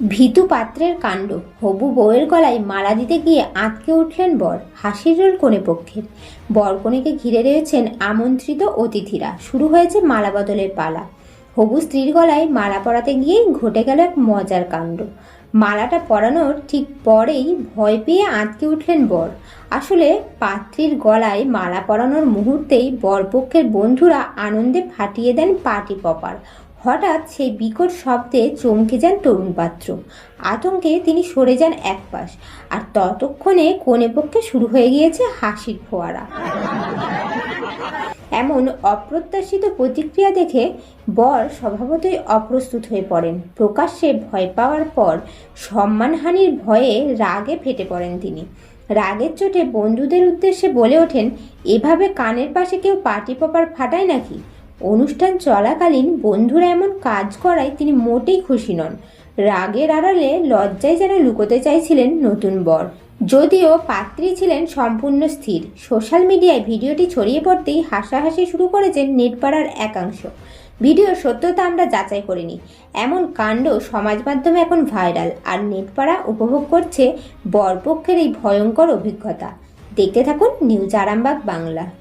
ভীতু পাত্রের কাণ্ড। হবু বউয়ের গলায় মালা দিতে গিয়ে আঁতকে উঠলেন বর। হাসির রোল কনে পক্ষের। বর কনেকে ঘিরে রয়েছেন আমন্ত্রিত অতিথিরা। শুরু হয়েছে মালা বদলের পালা। হবু স্ত্রীর গলায় মালা পরাতে গিয়েই ঘটে গেল এক মজার কাণ্ড। মালাটা পরানোর ঠিক পরেই ভয় পেয়ে আঁতকে উঠলেন বর। আসলে পাত্রীর গলায় মালা পরানোর মুহূর্তেই বরপক্ষের বন্ধুরা আনন্দে ফাটিয়ে দেন পার্টি পপার। হঠাৎ সেই বিকট শব্দে চমকে যান তরুণ পাত্র। আতঙ্কে তিনি সরে যান একপাশ। আর ততক্ষণে কনেপক্ষে শুরু হয়ে গিয়েছে হাসির ফোয়ারা। এমন অপ্রত্যাশিত প্রতিক্রিয়া দেখে বর স্বভাবতই অপ্রস্তুত হয়ে পড়েন। প্রকাশ্যে ভয় পাওয়ার পর সম্মানহানির ভয়ে রাগে ফেটে পড়েন তিনি। রাগের চোটে বন্ধুদের উদ্দেশ্যে বলে ওঠেন, এভাবে কানের পাশে কেউ পার্টি পপার ফাটায় নাকি? অনুষ্ঠান চলাকালীন বন্ধুরা এমন কাজ করায় তিনি মোটেই খুশি নন। রাগের আড়ালে লজ্জায় যেন লুকোতে চাইছিলেন নতুন বর। যদিও পাত্রী ছিলেন সম্পূর্ণ স্থির। সোশ্যাল মিডিয়ায় ভিডিওটি ছড়িয়ে পড়তেই হাসাহাসি শুরু করেছেন নেটপাড়ার একাংশ। ভিডিওর সত্যতা আমরা যাচাই করিনি, এমন কাণ্ড সমাজ মাধ্যমে এখন ভাইরাল। আর নেটপাড়া উপভোগ করছে বরপক্ষের এই ভয়ঙ্কর অভিজ্ঞতা। দেখতে থাকুন নিউজ আরামবাগ বাংলা।